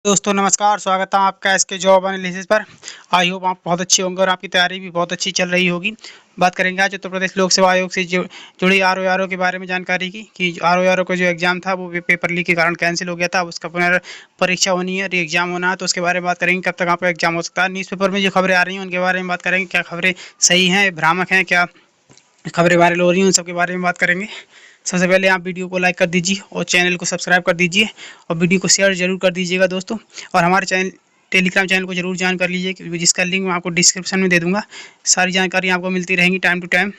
दोस्तों नमस्कार, स्वागत है आपका एसके जॉब एनालिसिस पर। आई होप आप बहुत अच्छे होंगे और आपकी तैयारी भी बहुत अच्छी चल रही होगी। बात करेंगे आज उत्तर प्रदेश लोक सेवा आयोग से जुड़ी आर ओ के बारे में जानकारी की कि आर ओ का जो एग्ज़ाम था वो पेपर लीक के कारण कैंसिल हो गया था। अब उसका पुनर्परीक्षा होनी है, री एग्ज़ाम होना है, तो उसके बारे में बात करेंगे। कब तक आपका एग्ज़ाम हो सकता है, न्यूज़पेपर में जो खबरें आ रही हैं उनके बारे में बात करेंगे। क्या खबरें सही हैं, भ्रामक हैं, क्या खबरें वायरल हो रही हैं, उन सब के बारे में बात करेंगे। सबसे पहले आप वीडियो को लाइक कर दीजिए और चैनल को सब्सक्राइब कर दीजिए और वीडियो को शेयर जरूर कर दीजिएगा दोस्तों। और हमारे टेलीग्राम चैनल को जरूर ज्वाइन कर लीजिए, जिसका लिंक मैं आपको डिस्क्रिप्शन में दे दूंगा। सारी जानकारी आपको मिलती रहेंगी टाइम टू टाइम।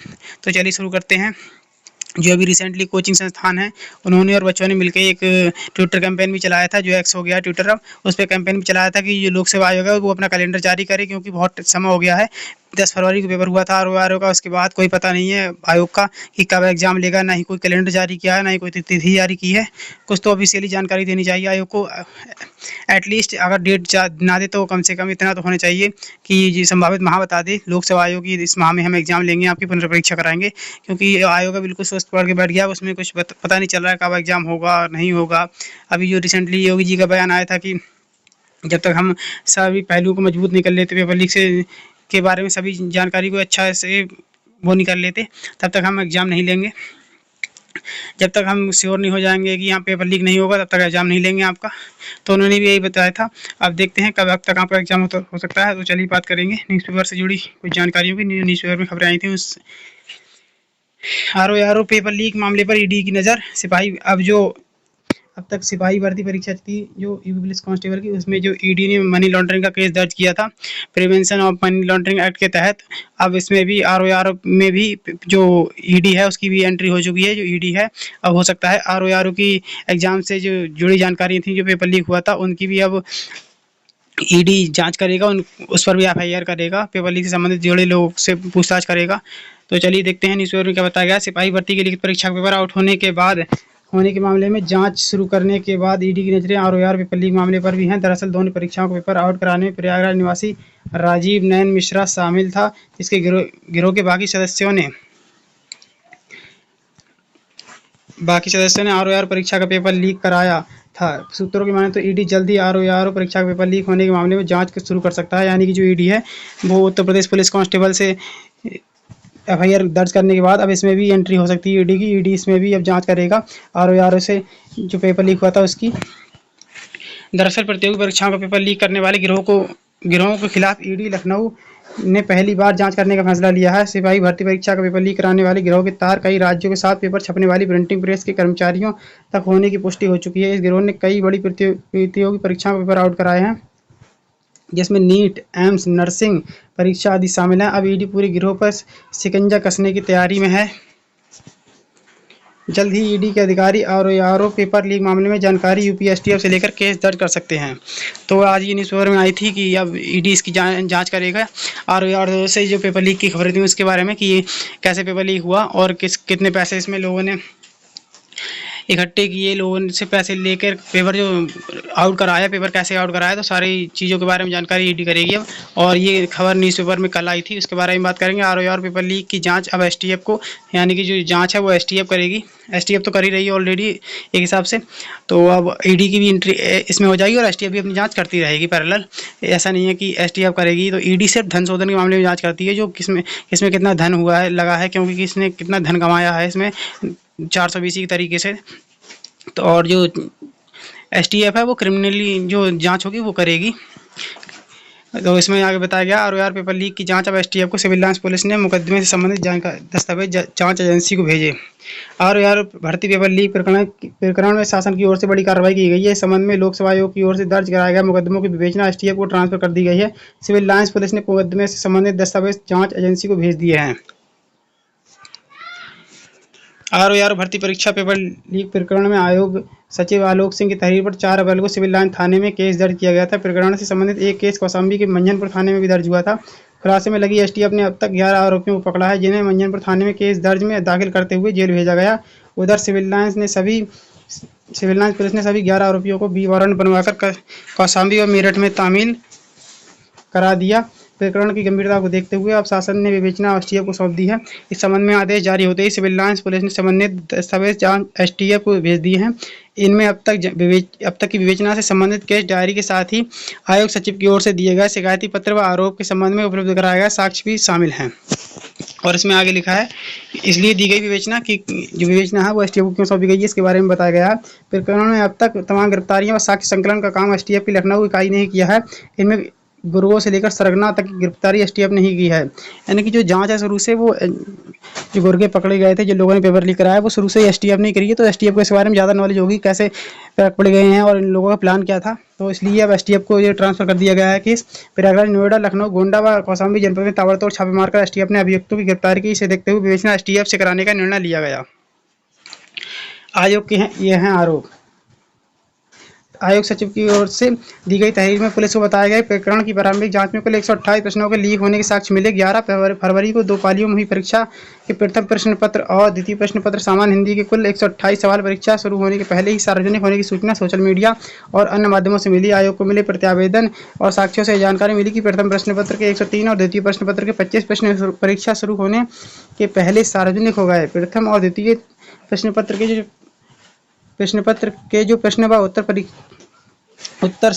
तो चलिए शुरू करते हैं। जो अभी रिसेंटली कोचिंग संस्थान है, उन्होंने और बच्चों ने मिलकर एक ट्विटर कैंपेन भी चलाया था, जो एक्स हो गया ट्विटर। अब उस पर कैंपेन भी चलाया था कि जो लोक सेवा आयोग है वो अपना कैलेंडर जारी करे, क्योंकि बहुत समय हो गया है। 10 फरवरी को पेपर हुआ था आर ओ का, उसके बाद कोई पता नहीं है आयोग का कि कब एग्ज़ाम लेगा। ना ही कोई कैलेंडर जारी किया है, ना ही कोई तिथि जारी की है। कुछ तो ऑफिशियली जानकारी देनी चाहिए आयोग को। एटलीस्ट अगर डेट ना दे तो कम से कम इतना तो होना चाहिए कि संभावित माह बता दे लोक सेवा आयोग की, इस माह में हम एग्ज़ाम लेंगे, आपकी पुनर्परीक्षा कराएंगे। क्योंकि आयोग बिल्कुल सोच पढ़ के बैठ गया, उसमें कुछ पता नहीं चल रहा है कब एग्ज़ाम होगा नहीं होगा। अभी जो रिसेंटली योगी जी का बयान आया था कि जब तक हम सभी पहलुओं को मजबूत नहीं कर लेते, पेपर लीक से के बारे में सभी जानकारी को अच्छा से वो नहीं कर लेते, तब तक हम एग्ज़ाम नहीं लेंगे। जब तक हम श्योर नहीं हो जाएंगे कि यहाँ पेपर लीक नहीं होगा, तब तक एग्ज़ाम नहीं लेंगे आपका। तो उन्होंने भी यही बताया था। अब देखते हैं कब तक आपका एग्ज़ाम हो सकता है। तो चलिए बात करेंगे न्यूज़पेपर से जुड़ी कुछ जानकारियों की। न्यूज़पेपर में खबरें आई थी उस आर ओ पेपर लीक मामले पर ईडी की नज़र। सिपाही अब तक सिपाही भर्ती परीक्षा थी जो यूपी पुलिस कांस्टेबल की, उसमें जो ईडी ने मनी लॉन्ड्रिंग का केस दर्ज किया था prevention of money laundering act के तहत। अब इसमें भी आर ओ में भी जो ईडी है उसकी भी एंट्री हो चुकी है। जो ईडी है अब हो सकता है आर ओ की एग्ज़ाम से जो जुड़ी जानकारी थी, जो पेपर लीक हुआ था, उनकी भी अब ईडी जांच करेगा, उस पर भी एफआईआर करेगा, पेपर लीक से संबंधित जुड़े लोगों से पूछताछ करेगा। तो चलिए देखते हैं न्यूज़पेपर में क्या बताया गया। सिपाही भर्ती की लिखित परीक्षा का पेपर आउट होने के मामले में जांच शुरू करने के बाद ईडी की नजरें आर पेपर लीक मामले पर भी हैं। दरअसल दोनों परीक्षाओं का पेपर आउट कराने में प्रयागराज निवासी राजीव नयन मिश्रा शामिल था, जिसके गिरोह के बाकी सदस्यों ने आर परीक्षा का पेपर लीक कराया था। सूत्रों की माने तो ईडी जल्द ही आर परीक्षा का पेपर लीक होने के मामले में जांच शुरू कर सकता है। यानी कि जो ईडी है वो उत्तर प्रदेश पुलिस कांस्टेबल से एफआईआर दर्ज करने के बाद अब इसमें भी एंट्री हो सकती है ईडी की। ईडी इसमें भी अब जांच करेगा आर से जो पेपर लीक हुआ था उसकी। दरअसल प्रतियोगी परीक्षाओं का पेपर लीक करने वाले गिरोहों के खिलाफ ईडी लखनऊ ने पहली बार जांच करने का फैसला लिया है। सिपाही भर्ती परीक्षा का पेपर लीक कराने वाले गिरोह के तार कई राज्यों के साथ पेपर छपने वाली प्रिंटिंग प्रेस के कर्मचारियों तक होने की पुष्टि हो चुकी है। इस गिरोह ने कई बड़ी प्रतियोगी परीक्षाओं का पेपर आउट कराए हैं, जिसमें नीट, एम्स, नर्सिंग परीक्षा आदि शामिल हैं। अब ईडी पूरे गिरोह पर शिकंजा कसने की तैयारी में है। जल्द ही ईडी के अधिकारी आर पेपर लीक मामले में जानकारी यूपीएसटीएफ से लेकर केस दर्ज कर सकते हैं। तो आज ये न्यूज़पेपर में आई थी कि अब ईडी इसकी जांच करेगा आर से जो पेपर लीक की खबरें थी उसके बारे में, कि ये कैसे पेपर लीक हुआ और कितने पैसे इसमें लोगों ने इकट्ठे किए, लोगों से पैसे लेकर पेपर जो आउट कराया, पेपर कैसे आउट कराया, तो सारी चीज़ों के बारे में जानकारी ईडी करेगी अब। और ये खबर न्यूज़पेपर में कल आई थी, उसके बारे में बात करेंगे। आर पेपर लीक की जांच अब एसटीएफ को, यानी कि जो जांच है वो एसटीएफ करेगी। एसटीएफ तो कर ही रही है ऑलरेडी एक हिसाब से, तो अब ईडी की भी एंट्री इसमें हो जाएगी और एसटीएफ भी अपनी जांच करती रहेगी पैरेलल। ऐसा नहीं है कि एसटीएफ करेगी। तो ईडी सिर्फ धन शोधन के मामले में जांच करती है, जो किसमें कितना धन हुआ है, लगा है, क्योंकि किसने कितना धन कमाया है इसमें 420 के तरीके से। तो और जो एसटीएफ है वो क्रिमिनली जो जांच होगी वो करेगी। तो इसमें आगे बताया गया आर पेपर लीक की जांच अब एसटीएफ को। सिविल लाइंस पुलिस ने मुकदमे से संबंधित जानकारी दस्तावेज जांच एजेंसी को भेजे। आर भर्ती पेपर लीक प्रकरण में शासन की ओर से बड़ी कार्रवाई की गई है। इस संबंध में लोक सेवा आयोग की ओर से दर्ज कराया गया मुकदमों की विवेचना एसटीएफ को ट्रांसफर कर दी गई है। सिविल लाइंस पुलिस ने मुकदमे से संबंधित दस्तावेज जांच एजेंसी को भेज दिए हैं। आर भर्ती परीक्षा पेपर लीक प्रकरण में आयोग सचिव आलोक सिंह की तहरीर पर 4 अप्रैल को सिविल लाइन थाने में केस दर्ज किया गया था। प्रकरण से संबंधित एक केस कौशाम्बी के मंझनपुर थाने में भी दर्ज हुआ था। खुलासे में लगी एसटीएफ ने अब तक 11 आरोपियों को पकड़ा है, जिन्हें मंझनपुर थाने में केस दर्ज में दाखिल करते हुए जेल भेजा गया। उधर सिविल लाइन्स पुलिस ने सभी 11 आरोपियों को बी वारंट बनवाकर कौशाम्बी और मेरठ में तामील करा दिया। प्रकरण की गंभीरता को देखते हुए अब शासन ने विवेचना एसटीएफ को सौंप दी है। इस संबंध में आदेश जारी होते ही सिविल लाइंस पुलिस ने संबंधित दस्तावेज जांच एसटीएफ को भेज दिए हैं। इनमें अब तक की विवेचना से संबंधित केस डायरी के साथ ही आयोग सचिव की ओर से दिए गए शिकायती पत्र व आरोप के संबंध में उपलब्ध कराया गया साक्ष्य भी शामिल हैं। और इसमें आगे लिखा है, इसलिए दी गई विवेचना की जो विवेचना है वो एसटीएफ को क्यों सौंपी गई है, इसके बारे में बताया गया है। प्रकरण में अब तक तमाम गिरफ्तारियां व साक्ष्य संकलन का काम एसटीएफ की लखनऊ इकाई ने ही किया है। इनमें गुरुओं से लेकर सरगना तक की गिरफ्तारी एसटीएफ ने ही की है। यानी कि जो जांच है शुरू से वो जो गुर्गे पकड़े गए थे, जो लोगों ने पेपर लीक कराया, वो शुरू से एसटीएफ ने करी है। तो एसटीएफ को इस बारे में ज़्यादा नॉलेज होगी, कैसे पकड़े गए हैं और इन लोगों का प्लान क्या था। तो इसलिए अब एसटीएफ को ये ट्रांसफर कर दिया गया है कि प्रयागराज, नोएडा, लखनऊ, गोंडा व कौशाम्बी जनपद में ताबड़तोड़ छापे मारकर एसटीएफ ने अभियुक्तों की गिरफ्तारी की। इसे देखते हुए विवेचना एसटीएफ से कराने का निर्णय लिया गया। आयोग के ये हैं आरोप। आयोग सचिव की ओर से दी गई तहरीर में पुलिस को बताया गया प्रकरण की प्रारंभिक जांच में कुल 128 प्रश्नों के लीक होने के साक्ष्य मिले। 11 फरवरी को 2 पालियों में हुई परीक्षा के प्रथम प्रश्न पत्र और द्वितीय प्रश्न पत्र सामान्य हिंदी के कुल 128 सवाल परीक्षा शुरू होने के पहले ही सार्वजनिक होने की सूचना सोशल मीडिया और अन्य माध्यमों से मिली। आयोग को मिले प्रत्यावेदन और साक्ष्यों से जानकारी मिली कि प्रथम प्रश्न पत्र के 103 और द्वितीय प्रश्न पत्र के 25 प्रश्न परीक्षा शुरू होने के पहले सार्वजनिक हो गए। प्रथम और द्वितीय प्रश्न पत्र के जो प्रश्न व उत्तर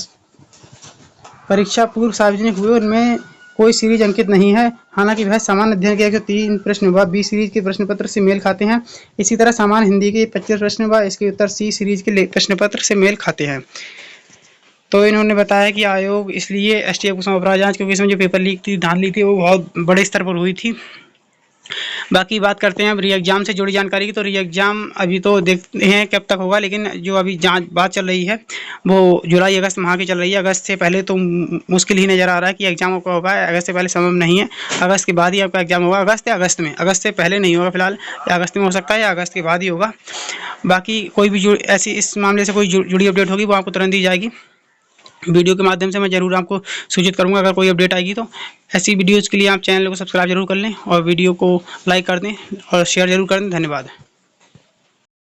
परीक्षा पूर्व सार्वजनिक हुए, उनमें कोई सीरीज अंकित नहीं है। हालांकि वह सामान्य अध्ययन के 103 प्रश्न व बी सीरीज के प्रश्न पत्र से मेल खाते हैं। इसी तरह सामान्य हिंदी के 25 प्रश्न व इसके उत्तर सी सीरीज के प्रश्न पत्र से मेल खाते हैं। तो इन्होंने बताया कि आयोग इसलिए एसटीएफ को सौंप रहा है जांच, क्योंकि इसमें जो पेपर लीक थी, धांधली थी, वो बहुत बड़े स्तर पर हुई थी। बाकी बात करते हैं अब री एग्ज़ाम से जुड़ी जानकारी की। तो री एग्ज़ाम अभी तो देखते हैं कब तक होगा, लेकिन जो अभी बात चल रही है वो जुलाई अगस्त माह की चल रही है। अगस्त से पहले तो मुश्किल ही नज़र आ रहा है कि एग्ज़ाम आपका होगा। अगस्त से पहले संभव नहीं है, अगस्त के बाद ही आपका एग्ज़ाम होगा। अगस्त या अगस्त में, अगस्त से पहले नहीं होगा फिलहाल, या अगस्त में हो सकता है या अगस्त के बाद ही होगा। बाकी कोई भी ऐसी इस मामले से कोई जुड़ी अपडेट होगी वो आपको तुरंत दी जाएगी। वीडियो के माध्यम से मैं ज़रूर आपको सूचित करूंगा अगर कोई अपडेट आएगी। तो ऐसी वीडियोज़ के लिए आप चैनल को सब्सक्राइब जरूर कर लें और वीडियो को लाइक कर दें और शेयर जरूर कर दें। धन्यवाद।